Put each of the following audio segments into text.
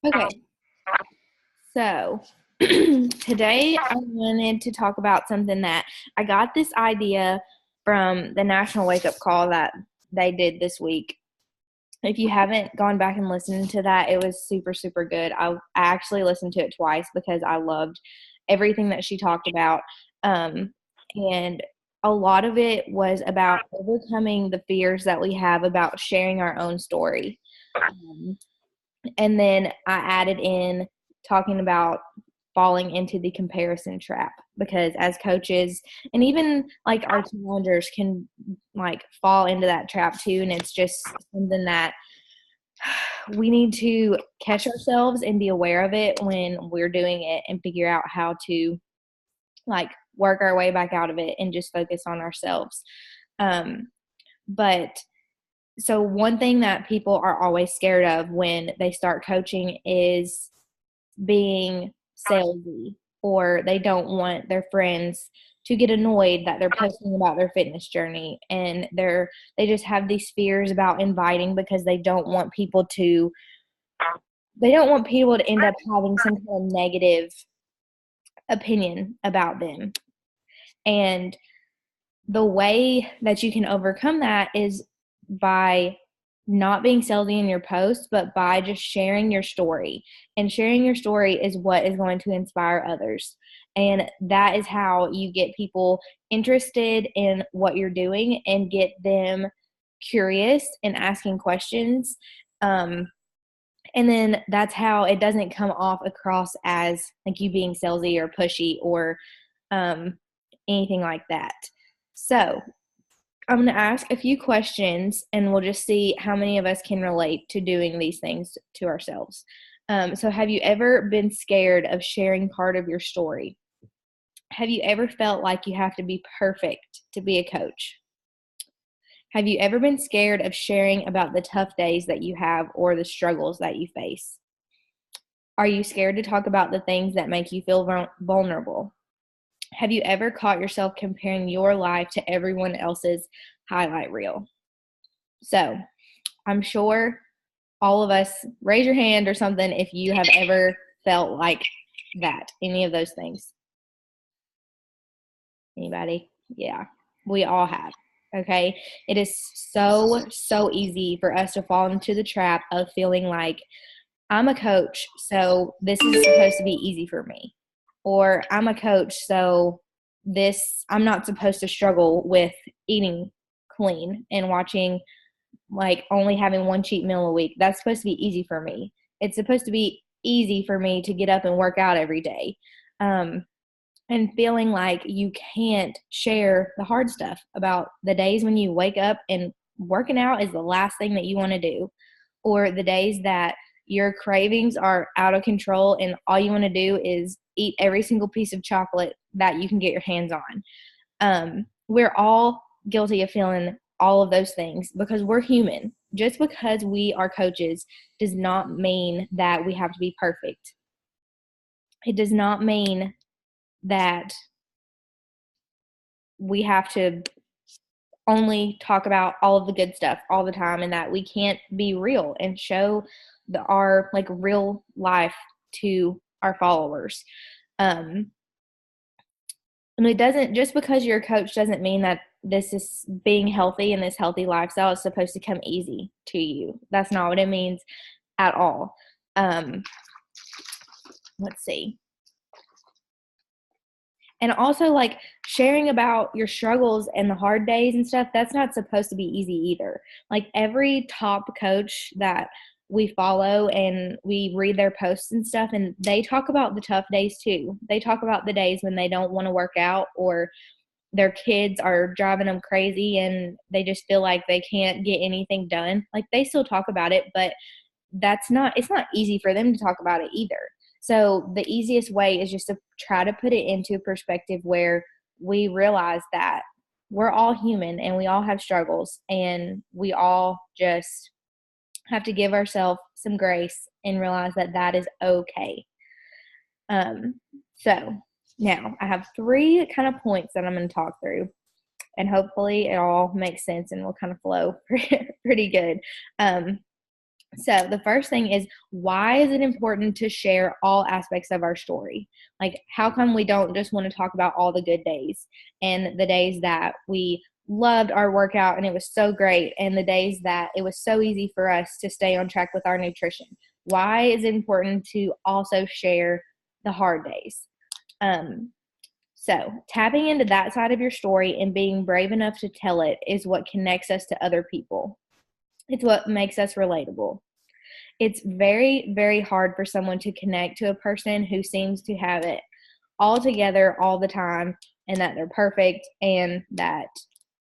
Okay, so today I wanted to talk about something that I got this idea from the National Wake Up Call that they did this week. If you haven't gone back and listened to that, it was super, super good. I actually listened to it twice because I loved everything that she talked about. Um, and a lot of it was about overcoming the fears that we have about sharing our own story. Um, and then I added in talking about falling into the comparison trap because as coaches and even like our challengers can like fall into that trap too, and it's just something that we need to catch ourselves and be aware of it when we're doing it and figure out how to like work our way back out of it and just focus on ourselves. But so one thing that people are always scared of when they start coaching is being salesy, or they don't want their friends to get annoyed that they're posting about their fitness journey, and they just have these fears about inviting because they don't want people to end up having some kind of negative opinion about them. And the way that you can overcome that is by not being salesy in your posts, but by just sharing your story. And sharing your story is what is going to inspire others. And that is how you get people interested in what you're doing and get them curious and asking questions. And then that's how it doesn't come off across as like you being salesy or pushy or um, anything like that. So I'm going to ask a few questions and we'll just see how many of us can relate to doing these things to ourselves. So, have you ever been scared of sharing part of your story? Have you ever felt like you have to be perfect to be a coach? Have you ever been scared of sharing about the tough days that you have or the struggles that you face? Are you scared to talk about the things that make you feel vulnerable? Have you ever caught yourself comparing your life to everyone else's highlight reel? So I'm sure all of us, raise your hand or something if you have ever felt like that, any of those things. Anybody? Yeah, we all have. Okay. It is so, so easy for us to fall into the trap of feeling like I'm a coach, so this is supposed to be easy for me. Or I'm a coach, so I'm not supposed to struggle with eating clean and watching, like only having one cheat meal a week. That's supposed to be easy for me. It's supposed to be easy for me to get up and work out every day. Um, and feeling like you can't share the hard stuff about the days when you wake up and working out is the last thing that you want to do, or the days that your cravings are out of control and all you want to do is eat every single piece of chocolate that you can get your hands on. We're all guilty of feeling all of those things because we're human. Just because we are coaches does not mean that we have to be perfect. It does not mean that we have to only talk about all of the good stuff all the time and that we can't be real and show our like real life to our followers. Um, and it doesn't, just because you're a coach doesn't mean that this is being healthy and this healthy lifestyle is supposed to come easy to you. That's not what it means at all. Um, let's see. And also, like, sharing about your struggles and the hard days and stuff, that's not supposed to be easy either. Like, every top coach that we follow and we read their posts and stuff, and they talk about the tough days too. They talk about the days when they don't want to work out, or their kids are driving them crazy and they just feel like they can't get anything done. Like, they still talk about it, but it's not easy for them to talk about it either. So the easiest way is just to try to put it into perspective where we realize that we're all human and we all have struggles, and we all just have to give ourselves some grace and realize that that is okay. So now I have three kind of points that I'm going to talk through, and hopefully it all makes sense and will kind of flow pretty good. So the first thing is, why is it important to share all aspects of our story? Like, how come we don't just want to talk about all the good days and the days that we loved our workout and it was so great, and the days that it was so easy for us to stay on track with our nutrition? Why is it important to also share the hard days? So tapping into that side of your story and being brave enough to tell it is what connects us to other people. It's what makes us relatable. It's very, very hard for someone to connect to a person who seems to have it all together all the time, and that they're perfect and that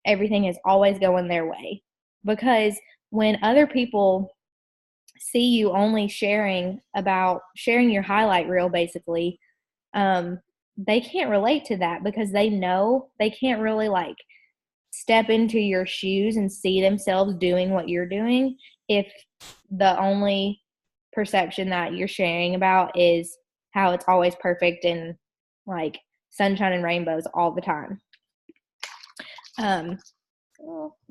everything is always going their way. Because when other people see you only sharing your highlight reel, basically, they can't relate to that, because they know they can't really like step into your shoes and see themselves doing what you're doing if the only perception that you're sharing about is how it's always perfect and like sunshine and rainbows all the time. I'm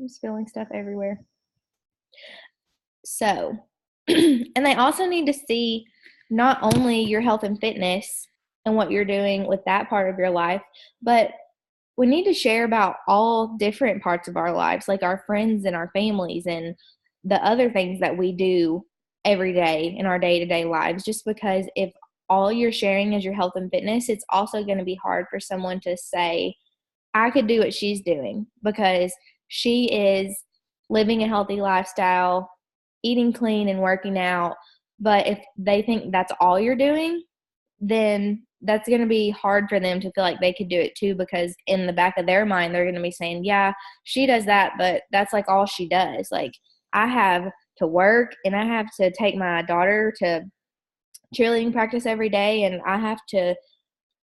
spilling stuff everywhere. So, and they also need to see not only your health and fitness and what you're doing with that part of your life, but we need to share about all different parts of our lives, like our friends and our families and the other things that we do every day in our day-to-day lives. Just because if all you're sharing is your health and fitness, it's also going to be hard for someone to say, I could do what she's doing, because she is living a healthy lifestyle, eating clean and working out. But if they think that's all you're doing, then that's going to be hard for them to feel like they could do it too, because in the back of their mind, they're going to be saying, yeah, she does that, but that's like all she does. Like, I have to work and I have to take my daughter to cheerleading practice every day, and I have to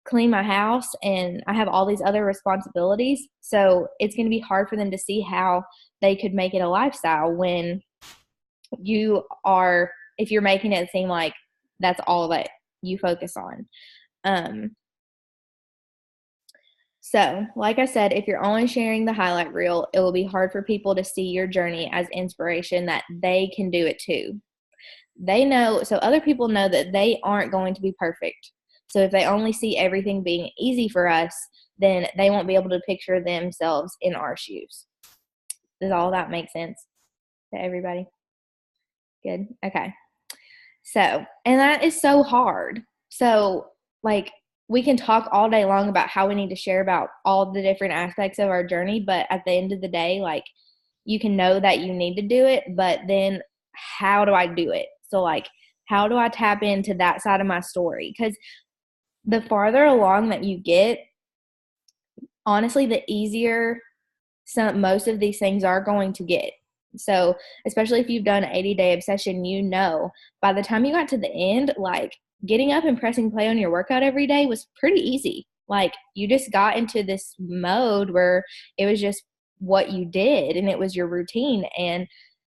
clean my house, and I have all these other responsibilities. So it's going to be hard for them to see how they could make it a lifestyle when if you're making it seem like that's all that you focus on. So, like I said, if you're only sharing the highlight reel, it will be hard for people to see your journey as inspiration, that they can do it too. Other people know that they aren't going to be perfect. So if they only see everything being easy for us, then they won't be able to picture themselves in our shoes. Does all that make sense to everybody? Good. Okay. So, and that is so hard. So, like, we can talk all day long about how we need to share about all the different aspects of our journey, but at the end of the day, like, you can know that you need to do it, but then how do I do it? So, like, how do I tap into that side of my story? Because the farther along that you get, honestly, the easier most of these things are going to get. So, especially if you've done an 80-day obsession, by the time you got to the end, like, getting up and pressing play on your workout every day was pretty easy. Like, you just got into this mode where it was just what you did and it was your routine, and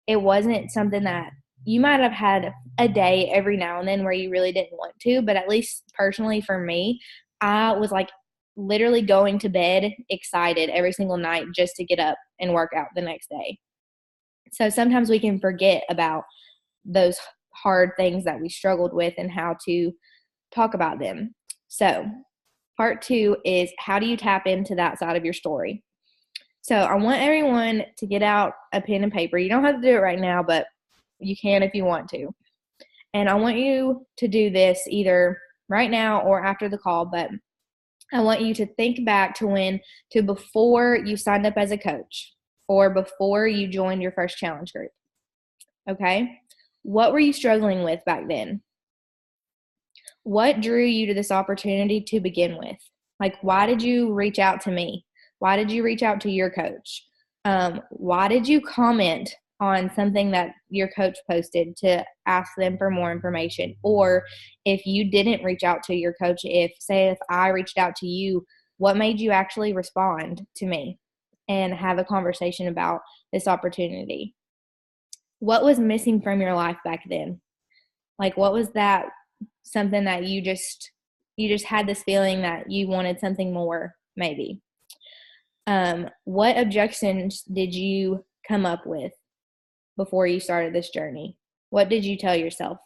it wasn't something that you might have had a day every now and then where you really didn't want to, but at least personally for me, I was like literally going to bed excited every single night just to get up and work out the next day. So sometimes we can forget about those hard things that we struggled with and how to talk about them. So part 2 is, how do you tap into that side of your story? So I want everyone to get out a pen and paper. You don't have to do it right now, but you can if you want to. And I want you to do this either right now or after the call, but I want you to think back to before you signed up as a coach or before you joined your first challenge group. Okay? What were you struggling with back then? What drew you to this opportunity to begin with? Like, why did you reach out to me? Why did you reach out to your coach? Why did you comment on something that your coach posted to ask them for more information? Or if you didn't reach out to your coach, if I reached out to you, what made you actually respond to me and have a conversation about this opportunity? What was missing from your life back then? Like, what was that something that you just had this feeling that you wanted something more, maybe? What objections did you come up with before you started this journey? What did you tell yourself?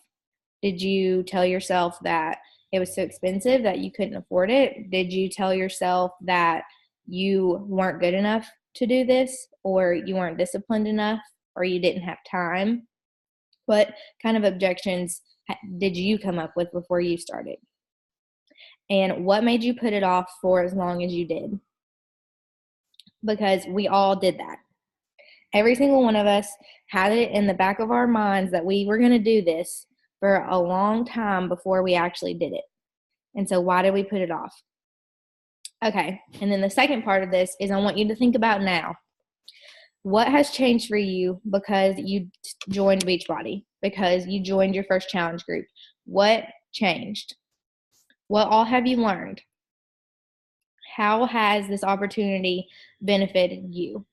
Did you tell yourself that it was so expensive that you couldn't afford it? Did you tell yourself that you weren't good enough to do this, or you weren't disciplined enough, or you didn't have time? What kind of objections did you come up with before you started? And what made you put it off for as long as you did? Because we all did that. Every single one of us had it in the back of our minds that we were going to do this for a long time before we actually did it. And so why did we put it off? Okay, and then the second part of this is I want you to think about now. What has changed for you because you joined Beachbody, because you joined your first challenge group? What changed? What all have you learned? How has this opportunity benefited you?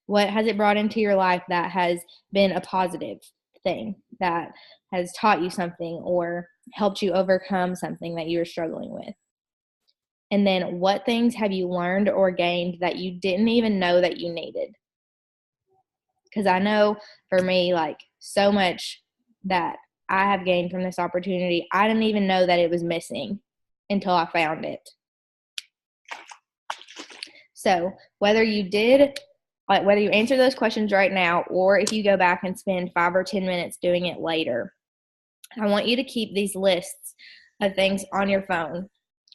What has it brought into your life that has been a positive thing, that has taught you something or helped you overcome something that you were struggling with? And then what things have you learned or gained that you didn't even know that you needed? Because I know for me, like, so much that I have gained from this opportunity, I didn't even know that it was missing until I found it. So whether you answer those questions right now, or if you go back and spend 5 or 10 minutes doing it later, I want you to keep these lists of things on your phone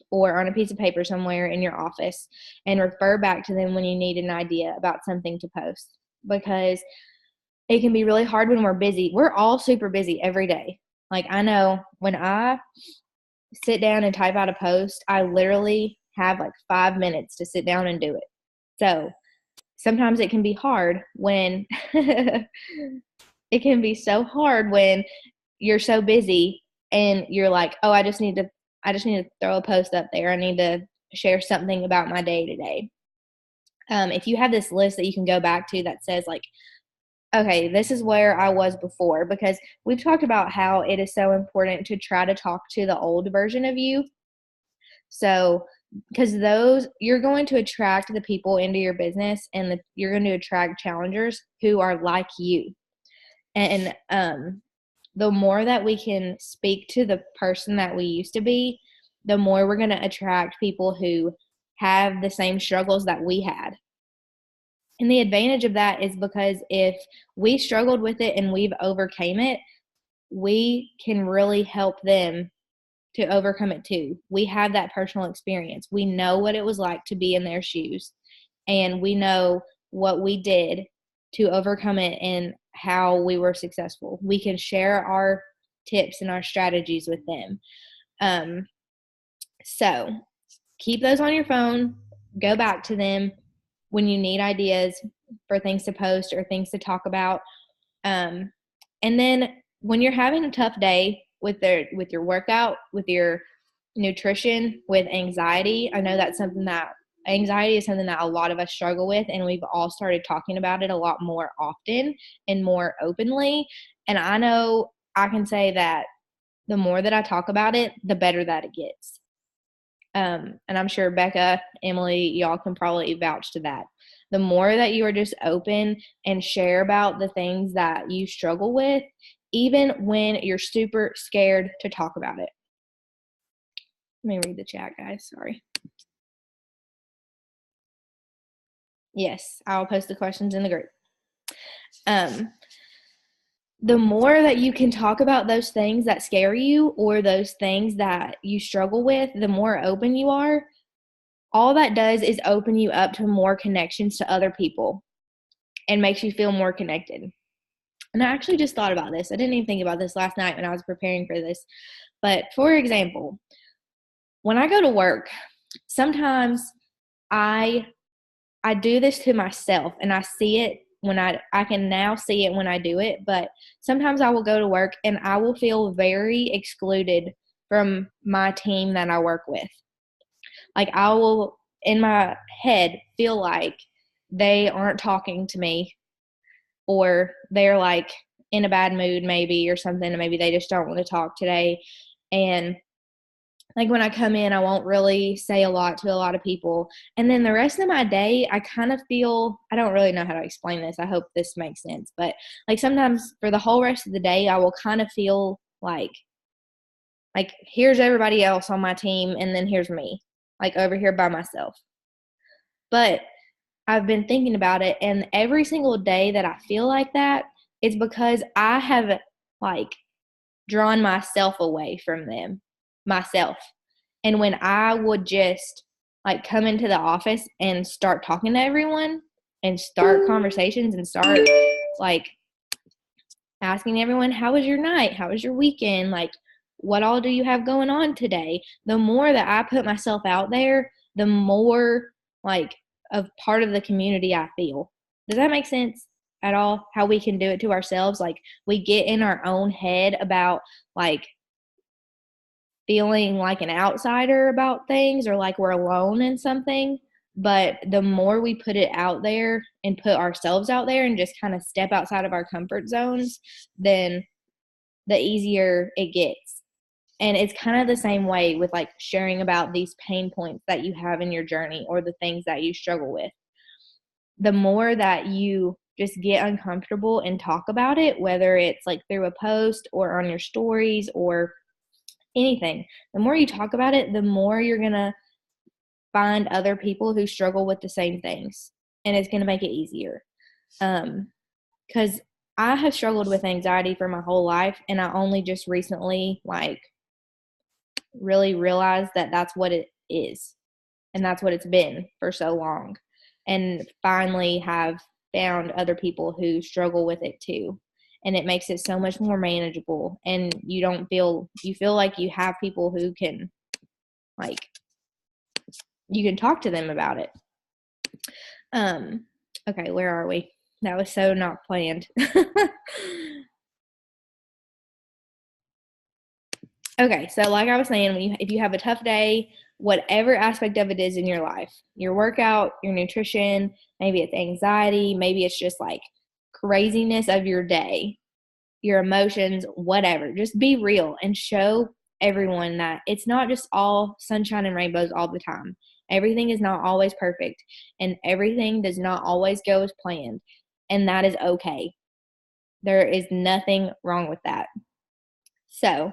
or on a piece of paper somewhere in your office and refer back to them when you need an idea about something to post, because it can be really hard when we're busy. We're all super busy every day. Like, I know when I sit down and type out a post, I literally have like 5 minutes to sit down and do it. So sometimes it can be hard when it can be so hard when you're so busy and you're like, oh, I just need to throw a post up there. I need to share something about my day today. If you have this list that you can go back to that says like, okay, this is where I was before, because we've talked about how it is so important to try to talk to the old version of you. So, because you're going to attract the people into your business, and you're going to attract challengers who are like you. And the more that we can speak to the person that we used to be, the more we're going to attract people who have the same struggles that we had. And the advantage of that is because if we struggled with it and we've overcame it, we can really help them to overcome it too. We have that personal experience. We know what it was like to be in their shoes, and we know what we did to overcome it and how we were successful. We can share our tips and our strategies with them. So keep those on your phone. Go back to them when you need ideas for things to post or things to talk about. And then when you're having a tough day with your workout, with your nutrition, with anxiety, I know that's something that anxiety is something that a lot of us struggle with, and we've all started talking about it a lot more often and more openly. And I know I can say that the more that I talk about it, the better that it gets. And I'm sure Becca, Emily, y'all can probably vouch to that. The more that you are just open and share about the things that you struggle with, even when you're super scared to talk about it. Let me read the chat, guys. Sorry. Yes, I'll post the questions in the group. The more that you can talk about those things that scare you or those things that you struggle with, the more open you are. All that does is open you up to more connections to other people and makes you feel more connected. And I actually just thought about this. I didn't even think about this last night when I was preparing for this. But for example, when I go to work, sometimes I do this to myself, and I see it when I can now see it when I do it. But sometimes I will go to work and I will feel very excluded from my team that I work with. Like, I will, in my head, feel like they aren't talking to me, or they're like in a bad mood maybe or something, and maybe they just don't want to talk today. And like when I come in, I won't really say a lot to a lot of people. And then the rest of my day, I kind of feel, I don't really know how to explain this. I hope this makes sense. But like sometimes for the whole rest of the day, I will kind of feel like here's everybody else on my team and then here's me, like over here by myself. But I've been thinking about it, and every single day that I feel like that, it's because I have like drawn myself away from them, myself. And when I would just like come into the office and start talking to everyone and start conversations and start like asking everyone, how was your night? How was your weekend? Like, what all do you have going on today? The more that I put myself out there, the more like of part of the community I feel. Does that make sense at all? How we can do it to ourselves? Like we get in our own head about like feeling like an outsider about things or like we're alone in something. But the more we put it out there and put ourselves out there and just kind of step outside of our comfort zones, then the easier it gets. And it's kind of the same way with like sharing about these pain points that you have in your journey or the things that you struggle with. The more that you just get uncomfortable and talk about it, whether it's like through a post or on your stories or anything, the more you talk about it, the more you're going to find other people who struggle with the same things. And it's going to make it easier. Because I have struggled with anxiety for my whole life, and I only just recently like really realized that that's what it is, and that's what it's been for so long, and finally have found other people who struggle with it too. And it makes it so much more manageable, and you feel like you have people who can like you can talk to them about it. Okay, where are we? That was so not planned. Okay, so like I was saying, if you have a tough day, whatever aspect of it is in your life, your workout, your nutrition, maybe it's anxiety, maybe it's just like craziness of your day, your emotions, whatever, just be real and show everyone that it's not just all sunshine and rainbows all the time. Everything is not always perfect, and everything does not always go as planned, and that is okay. There is nothing wrong with that. So,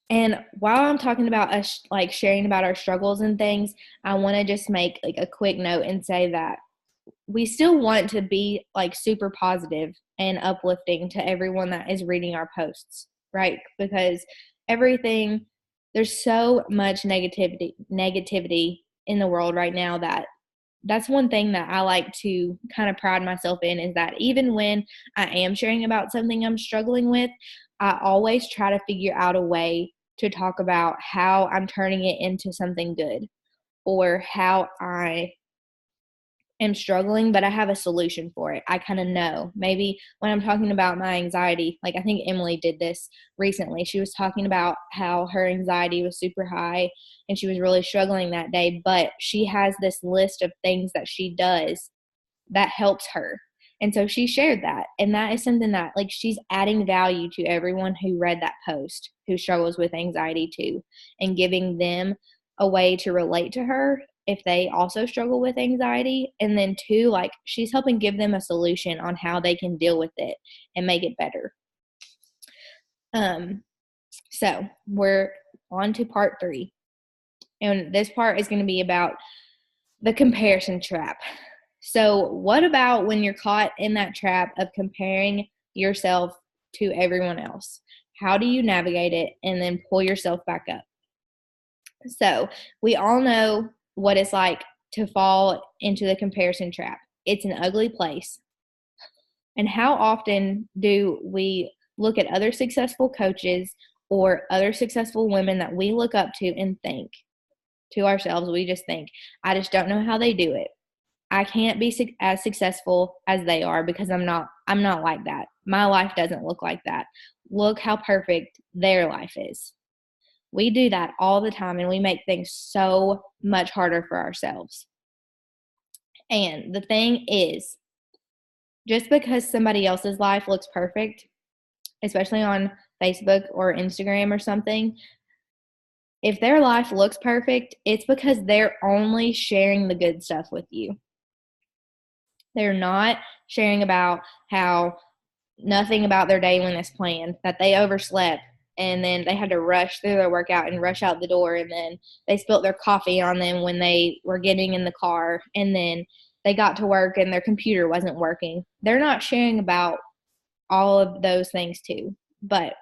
and while I'm talking about us like sharing about our struggles and things, I want to just make like a quick note and say that we still want to be like super positive and uplifting to everyone that is reading our posts, right? Because there's so much negativity in the world right now that's one thing that I like to kind of pride myself in, is that even when I am sharing about something I'm struggling with, I always try to figure out a way to talk about how I'm turning it into something good, or how I am struggling, but I have a solution for it. I kind of know. Maybe when I'm talking about my anxiety, like I think Emily did this recently. She was talking about how her anxiety was super high and she was really struggling that day, but she has this list of things that she does that helps her. And so she shared that. And that is something that like she's adding value to everyone who read that post who struggles with anxiety too, and giving them a way to relate to her if they also struggle with anxiety. And then two, like she's helping give them a solution on how they can deal with it and make it better. So we're on to part 3. And this part is going to be about the comparison trap. So what about when you're caught in that trap of comparing yourself to everyone else? How do you navigate it and then pull yourself back up? So we all know what it's like to fall into the comparison trap. It's an ugly place. And how often do we look at other successful coaches or other successful women that we look up to and think to ourselves, we just think, I just don't know how they do it. I can't be as successful as they are because I'm not like that. My life doesn't look like that. Look how perfect their life is. We do that all the time, and we make things so much harder for ourselves. And the thing is, just because somebody else's life looks perfect, especially on Facebook or Instagram or something, If their life looks perfect, it's because they're only sharing the good stuff with you. They're not sharing about how nothing about their day went as planned, that they overslept, and then they had to rush through their workout and rush out the door, and then they spilt their coffee on them when they were getting in the car, and then they got to work and their computer wasn't working. They're not sharing about all of those things too. But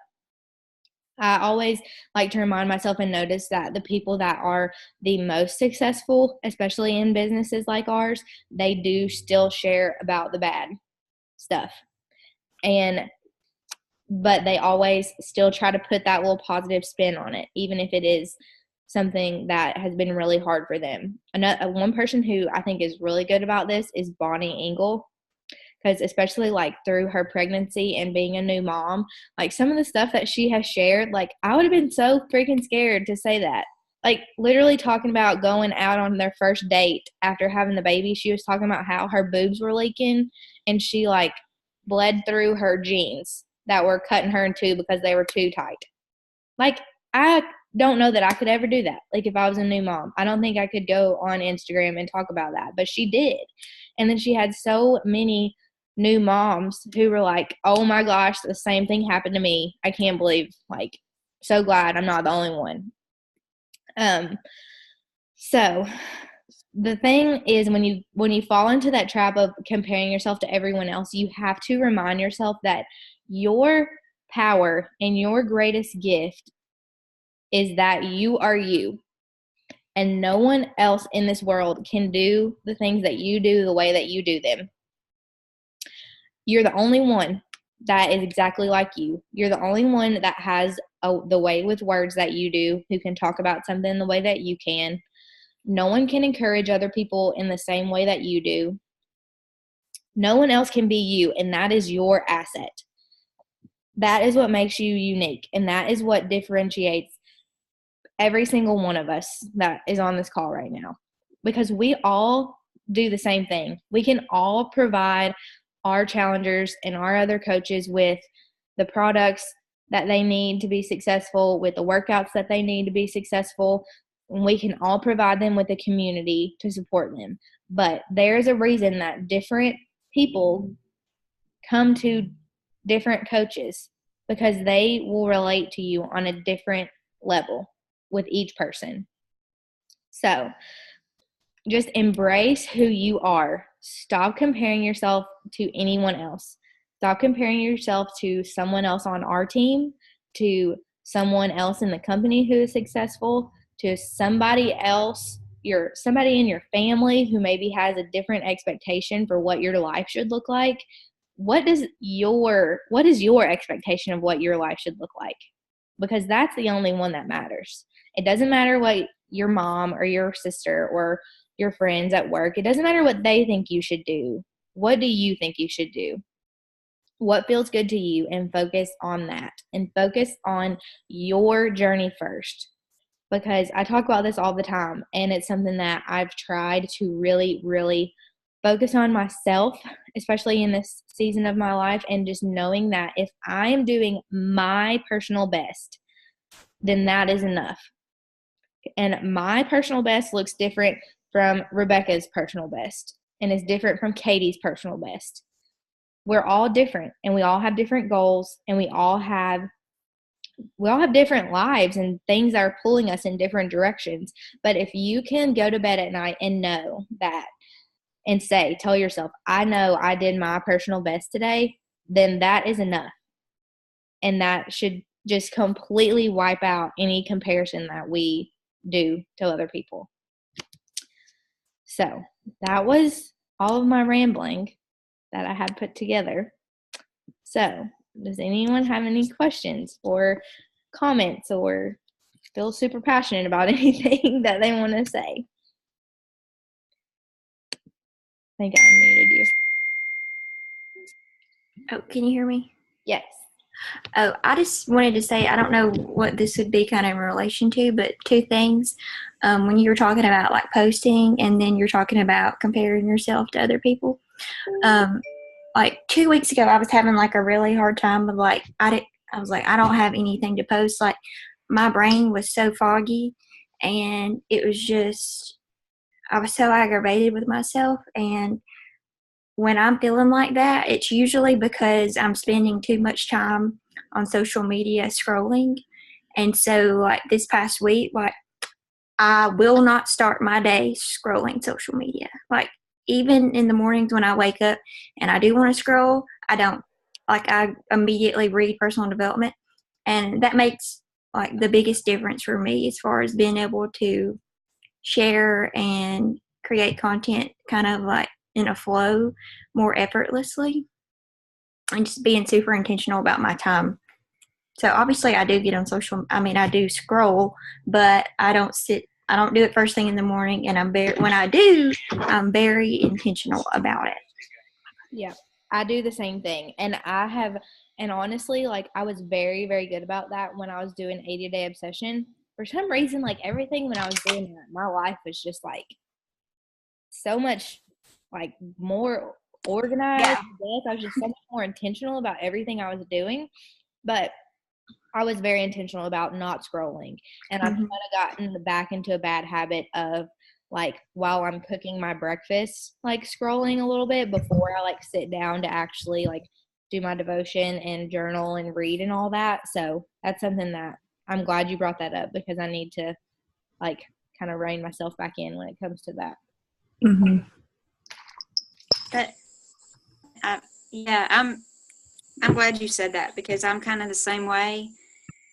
I always like to remind myself and notice that the people that are the most successful, especially in businesses like ours, they do still share about the bad stuff. But they always still try to put that little positive spin on it, even if it is something that has been really hard for them. One person who I think is really good about this is Bonnie Engel, because especially like through her pregnancy and being a new mom, like some of the stuff that she has shared, like I would have been so freaking scared to say that. Like literally talking about going out on their first date after having the baby. She was talking about how her boobs were leaking and she like bled through her jeans that were cutting her in two because they were too tight. Like I don't know that I could ever do that. Like if I was a new mom, I don't think I could go on Instagram and talk about that, but she did. And then she had so many new moms who were like, oh my gosh, the same thing happened to me. I can't believe, like, so glad I'm not the only one. So the thing is when you fall into that trap of comparing yourself to everyone else, you have to remind yourself that your power and your greatest gift is that you are you. And no one else in this world can do the things that you do the way that you do them. You're the only one that is exactly like you. You're the only one that has the way with words that you do, who can talk about something the way that you can. No one can encourage other people in the same way that you do. No one else can be you, and that is your asset. That is what makes you unique, and that is what differentiates every single one of us that is on this call right now, because we all do the same thing. We can all provide our challengers and our other coaches with the products that they need to be successful, with the workouts that they need to be successful. And we can all provide them with a community to support them. But there's a reason that different people come to different coaches, because they will relate to you on a different level with each person. So just embrace who you are. Stop comparing yourself to anyone else. Stop comparing yourself to someone else on our team, to someone else in the company who is successful, to somebody else, somebody in your family who maybe has a different expectation for what your life should look like. What is your expectation of what your life should look like? Because that's the only one that matters. It doesn't matter what your mom or your sister or your friends at work, it doesn't matter what they think you should do. What do you think you should do? What feels good to you, and focus on that, and focus on your journey first. Because I talk about this all the time, and it's something that I've tried to really, really focus on myself, especially in this season of my life, and just knowing that if I am doing my personal best, then that is enough. And my personal best looks different from Rebecca's personal best, and is different from Katie's personal best. We're all different, and we all have different goals, and we all have different lives and things that are pulling us in different directions. But if you can go to bed at night and know that, and tell yourself, I know I did my personal best today, then that is enough. And that should just completely wipe out any comparison that we do to other people. So that was all of my rambling that I had put together. So does anyone have any questions or comments, or feel super passionate about anything that they want to say? I think I unmuted you. Oh, can you hear me? Yes. Oh, I just wanted to say, I don't know what this would be kind of in relation to, but two things. When you were talking about like posting, and then you're talking about comparing yourself to other people. Like 2 weeks ago, I was having like a really hard time with like, I was like, I don't have anything to post. Like my brain was so foggy, and it was just, I was so aggravated with myself. And when I'm feeling like that, it's usually because I'm spending too much time on social media scrolling. And so, like this past week, like I will not start my day scrolling social media. Like even in the mornings when I wake up and I do want to scroll, I don't. Like I immediately read personal development, and that makes like the biggest difference for me as far as being able to share and create content kind of like in a flow more effortlessly, and just being super intentional about my time. So obviously I do get on I do scroll, but I don't do it first thing in the morning, and when I do, I'm very intentional about it. Yeah, I do the same thing. And honestly, like I was very, very good about that when I was doing 80-day obsession. For some reason, like everything when I was doing that, my life was just like so much like more organized. Yeah. I was just so much more intentional about everything I was doing. But I was very intentional about not scrolling. And I've kind of gotten back into a bad habit of like while I'm cooking my breakfast, like scrolling a little bit before I like sit down to actually like do my devotion and journal and read and all that. So that's something that I'm glad you brought that up, because I need to like kind of rein myself back in when it comes to that. Mm-hmm. But yeah, I'm glad you said that, because I'm kind of the same way.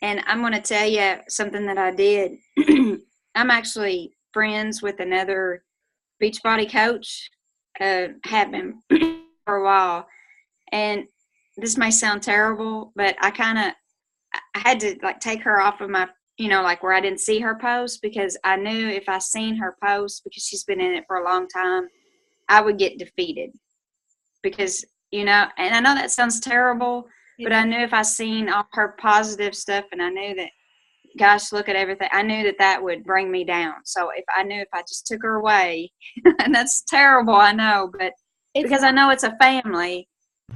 And I'm going to tell you something that I did. I'm actually friends with another Beachbody coach, have been for a while. And this may sound terrible, but I had to like take her off of my, like where I didn't see her post, because I knew if I seen her post, because she's been in it for a long time, I would get defeated. Because, and I know that sounds terrible, but I knew if I seen all her positive stuff, and I knew that, gosh, look at everything, I knew that would bring me down. So if I just took her away, and that's terrible, I know, but because I know it's a family,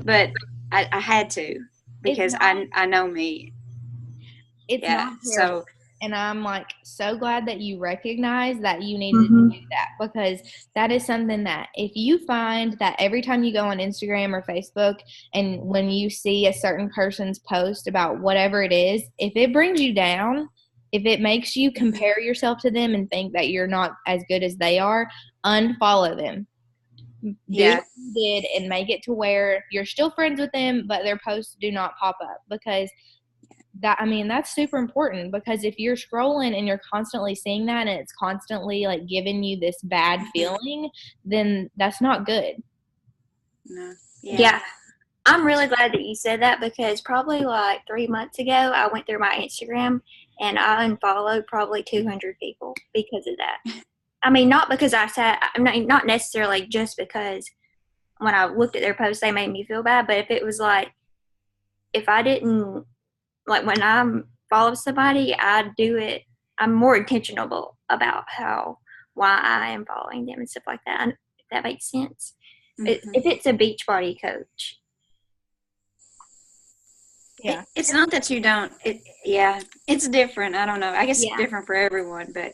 but I had to, because I know me. It's Yeah, not terrible. so. And I'm like so glad that you recognize that you needed to do that, because that is something that if you find that every time you go on Instagram or Facebook, and when you see a certain person's post about whatever it is, if it brings you down, if it makes you compare yourself to them and think that you're not as good as they are, unfollow them. Yeah. Do what you did and make it to where you're still friends with them, but their posts do not pop up, because that's super important. Because if you're scrolling and you're constantly seeing that and it's constantly like giving you this bad feeling, then that's not good. No. Yeah. I'm really glad that you said that, because probably like 3 months ago, I went through my Instagram and I unfollowed probably 200 people because of that. I mean, not because not necessarily just because when I looked at their posts, they made me feel bad, but if it was like, if I didn't, like when I follow somebody, I do it, I'm more intentional about why I am following them and stuff like that, if that makes sense. If it's a Beachbody coach. Yeah. It's not that you don't, it's different. I don't know. I guess it's different for everyone, but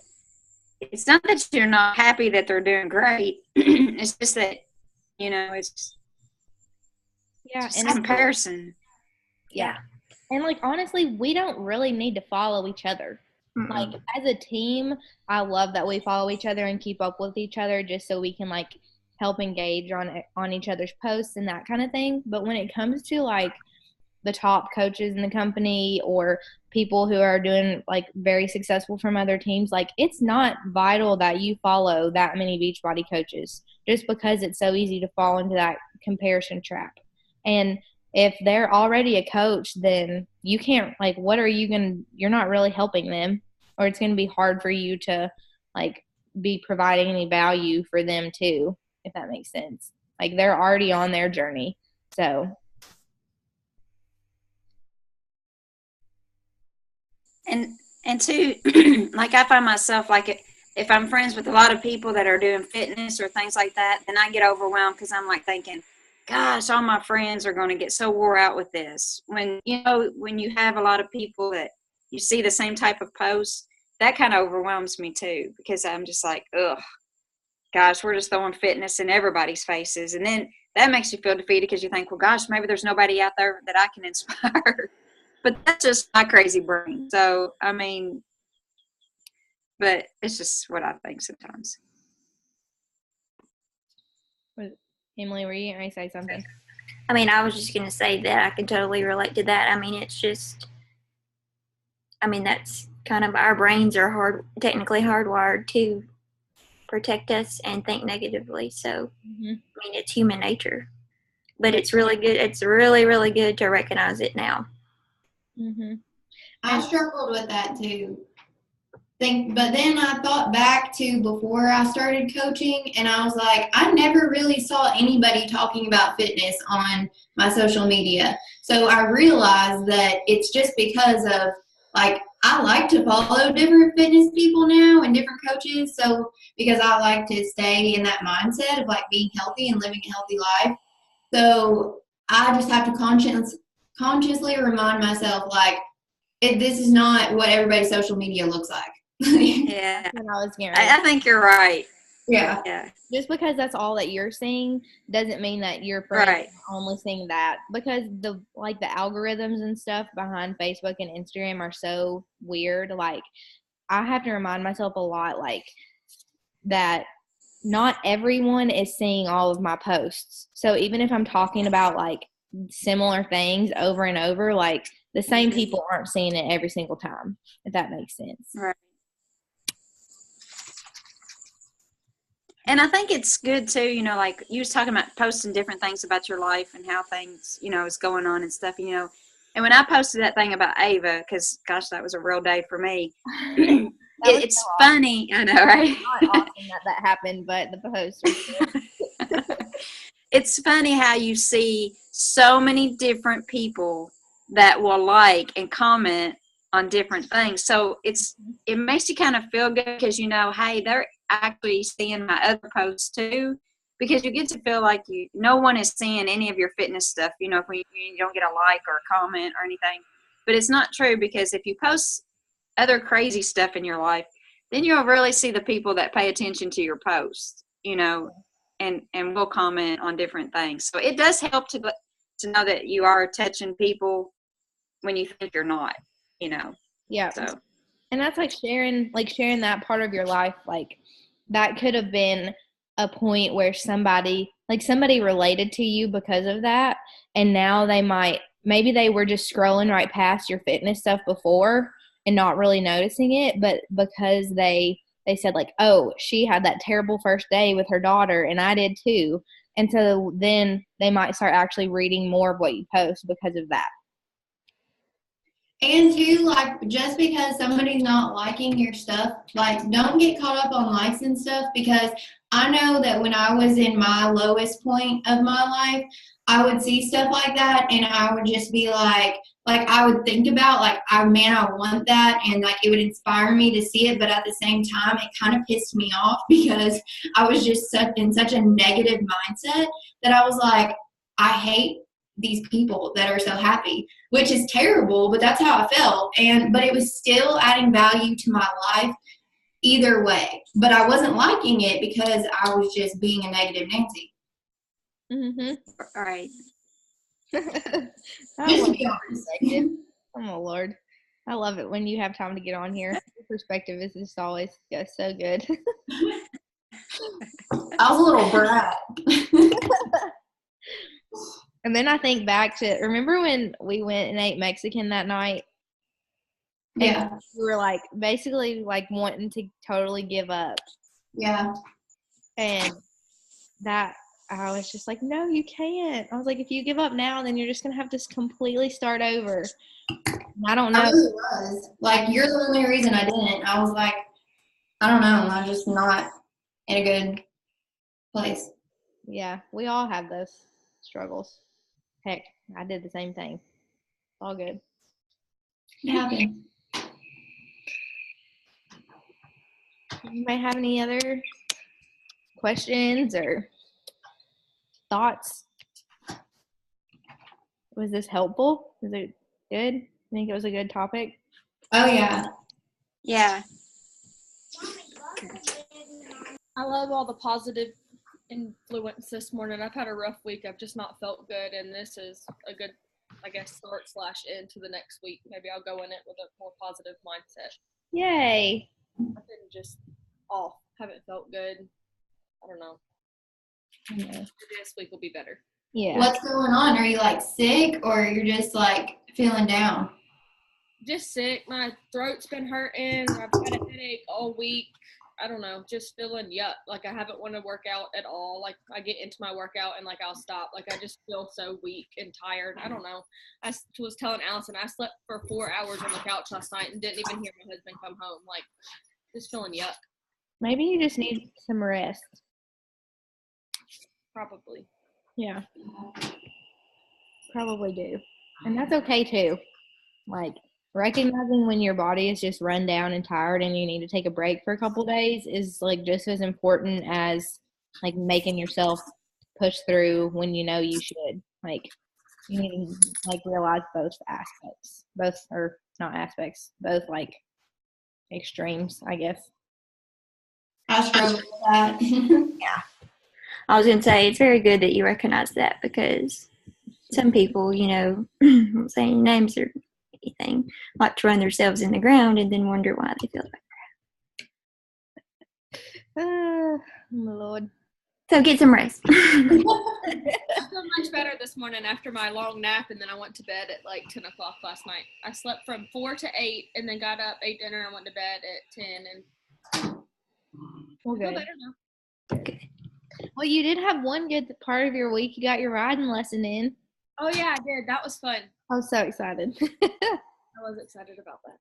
it's not that you're not happy that they're doing great. It's just that, it's and comparison. Yeah. And like honestly, we don't really need to follow each other. Like as a team, I love that we follow each other and keep up with each other, just so we can like help engage on each other's posts and that kind of thing. But when it comes to like the top coaches in the company, or people who are doing like very successful from other teams, like it's not vital that you follow that many Beachbody coaches, just because it's so easy to fall into that comparison trap. And if they're already a coach, then you can't, like, you're not really helping them, or it's going to be hard for you to like be providing any value for them too, if that makes sense. Like they're already on their journey. So and two, like I find myself like, if I'm friends with a lot of people that are doing fitness or things like that, then I get overwhelmed, because I'm like thinking, gosh, all my friends are going to get so wore out with this. When you have a lot of people that you see the same type of posts, that kind of overwhelms me too, because I'm just like, ugh, gosh, we're just throwing fitness in everybody's faces. And then that makes you feel defeated because you think, well, gosh, maybe there's nobody out there that I can inspire. But that's just my crazy brain. So, I mean, but it's just what I think sometimes. Emily, were you going to say something? I mean, I was just going to say that I can totally relate to that. I mean, it's just, I mean, that's kind of, our brains are technically hardwired to protect us and think negatively. So, I mean, it's human nature. But it's really good. It's really, really good to recognize it now. I struggled with that too. But then I thought back to before I started coaching, and I was like, I never really saw anybody talking about fitness on my social media. So I realized that it's just because of, like, I like to follow different fitness people now and different coaches. So because I like to stay in that mindset of like being healthy and living a healthy life. So I just have to consciously remind myself, like, this is not what everybody's social media looks like. Yeah, I think you're right. Yeah. Just because that's all that you're seeing doesn't mean that your friends are only seeing that, because the algorithms and stuff behind Facebook and Instagram are so weird. Like, I have to remind myself a lot, like, that not everyone is seeing all of my posts. So even if I'm talking about like similar things over and over, like, the same people aren't seeing it every single time, if that makes sense. Right. And I think it's good too, you know, like you was talking about posting different things about your life and how things, you know, is going on and stuff, you know. And when I posted that thing about Ava, because gosh, that was a real day for me. It's so funny, I know, right? Not awesome that happened, but the post. It's funny how you see so many different people that will like and comment on different things. So it makes you kind of feel good because you know, hey, they're actually seeing my other posts too, because you get to feel like no one is seeing any of your fitness stuff, you know, if you don't get a like or a comment or anything. But it's not true, because if you post other crazy stuff in your life, then you'll really see the people that pay attention to your posts, you know, and will comment on different things. So it does help to know that you are touching people when you think you're not, you know. Yeah. So, and that's like sharing that part of your life. Like, that could have been a point where somebody related to you because of that, and now maybe they were just scrolling right past your fitness stuff before and not really noticing it, but because they said like, oh, she had that terrible first day with her daughter and I did too, and so then they might start actually reading more of what you post because of that. And too, like, just because somebody's not liking your stuff, like, don't get caught up on likes and stuff, because I know that when I was in my lowest point of my life, I would see stuff like that and I would just be like I would think about like, I want that, and like it would inspire me to see it, but at the same time it kind of pissed me off because I was just in such a negative mindset that I was like, I hate these people that are so happy, which is terrible, but that's how I felt. But it was still adding value to my life either way. But I wasn't liking it because I was just being a negative Nancy. All right. Just to be honest. Oh my Lord. I love it when you have time to get on here. Your perspective is just always just so good. I was a little brat. And then I think back to, remember when we went and ate Mexican that night? Yeah. We were like, basically like wanting to totally give up. Yeah. And that, I was just like, no, you can't. I was like, if you give up now, then you're just going to have to completely start over. And I don't know. I really was. Like, you're the only reason I didn't. I was like, I don't know. I'm just not in a good place. Yeah, we all have those struggles. Heck, I did the same thing. It's all good. It happened. You might have any other questions or thoughts? Was this helpful? Was it good? I think it was a good topic. Oh yeah. Yeah. I love all the positive influence this morning. I've had a rough week. I've just not felt good, and this is a good, I guess, start / end to the next week. Maybe I'll go in it with a more positive mindset. Yay. I've been just off. Haven't felt good. I don't know. Yeah. This week will be better. Yeah. What's going on? Are you like sick or you're just like feeling down? Just sick. My throat's been hurting. I've had a headache all week. I don't know, just feeling yuck. Like I haven't wanted to work out at all. Like I get into my workout and like I'll stop. Like I just feel so weak and tired. I don't know. I was telling Allison I slept for 4 hours on the couch last night and didn't even hear my husband come home. Like just feeling yuck. Maybe you just need some rest. Probably. Yeah. Probably do. And that's okay too. Like recognizing when your body is just run down and tired and you need to take a break for a couple days is like just as important as like making yourself push through when you know you should. Like you need to like realize both aspects. Both or not aspects, both like extremes, I guess. I struggle with that. I was going to say, it's very good that you recognize that because some people, you know, I won't say any names or anything, like to run themselves in the ground and then wonder why they feel like Oh my Lord. so get some rest. I feel much better this morning after my long nap, and then I went to bed at like 10 o'clock last night. I slept from 4 to 8 and then got up, ate dinner, and went to bed at 10 and Well, I feel good. better now. Well, you did have one good part of your week. You got your riding lesson in. Oh yeah, I did. That was fun. I was so excited. I was excited about that.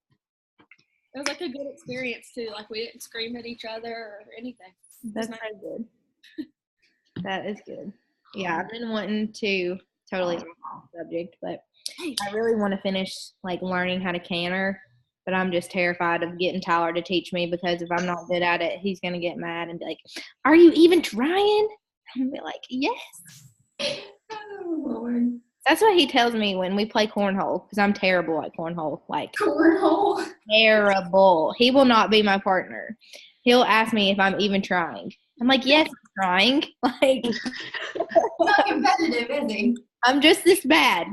It was like a good experience too. Like we didn't scream at each other or anything. That's nice. so good. That is good. Yeah, I've been wanting to totally off subject, but I really want to finish like learning how to canter. But I'm just terrified of getting Tyler to teach me because if I'm not good at it, he's gonna get mad and be like, "Are you even trying?" And be like, "Yes." Oh Lord. That's what he tells me when we play cornhole because I'm terrible at cornhole. Like Cornhole. terrible. He will not be my partner. He'll ask me if I'm even trying. I'm like, yes, I'm trying. Like, Not competitive, is he? I'm just this bad.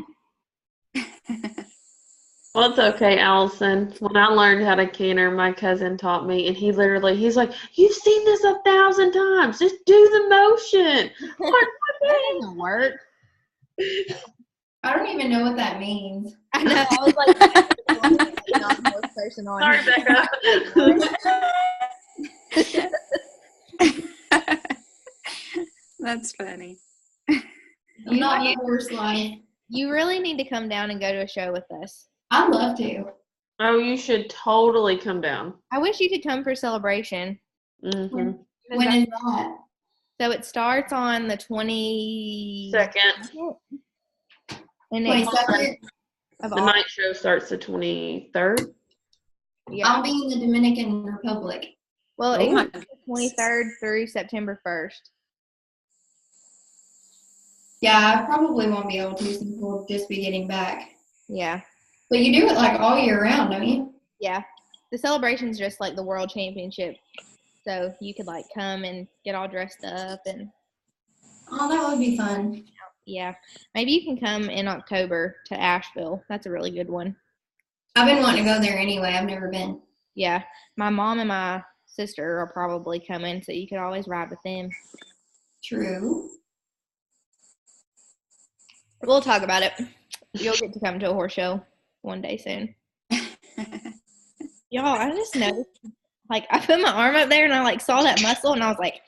Well, it's okay, Allison. When I learned how to canter, my cousin taught me, and he's like, "You've seen this 1,000 times. Just do the motion." That doesn't work. I don't even know what that means. I know. I was like, not the worst person on. Sorry, Becca. That's funny. I'm not the horse life. You really need to come down and go to a show with us. I'd love to. Oh, you should totally come down. I wish you could come for Celebration. Mm-hmm. When is that? So it starts on the 22nd. Second, And Wait, it's second. of the all, night show starts the 23rd. yeah. I'll be in the Dominican Republic. Well, Oh it's my the 23rd through September 1st. Yeah, I probably won't be able to since we'll just be getting back. Yeah. But you do it like all year round, don't you? Yeah. The celebration's just like the world championship. So you could like come and get all dressed up and Oh, that would be fun. yeah. Maybe you can come in October to Asheville. That's a really good one. I've been wanting to go there anyway. I've never been. Yeah. My mom and my sister are probably coming, so you could always ride with them. True. We'll talk about it. You'll get to come to a horse show one day soon. Y'all, I just noticed, like, I put my arm up there and I, like, saw that muscle and I was like,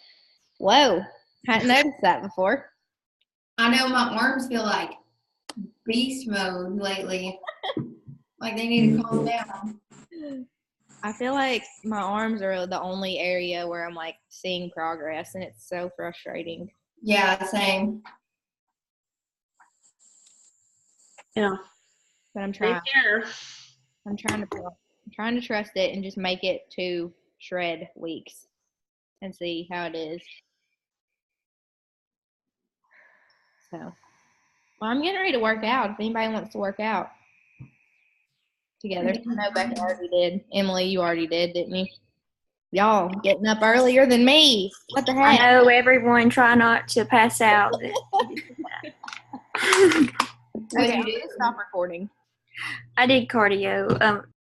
whoa, hadn't noticed that before. I know my arms feel like beast mode lately. Like they need to calm down. I feel like my arms are the only area where I'm, like, seeing progress, and it's so frustrating. Yeah, same. Yeah. But I'm Take trying. care. I'm trying to trust it and just make it to shred weeks and see how it is. So, well, I'm getting ready to work out if anybody wants to work out. together. I know Becca already did. Emily, you already did, didn't you? Y'all getting up earlier than me. What the I heck? know everyone try not to pass out. What Okay, do I'm you gonna stop recording. I did cardio.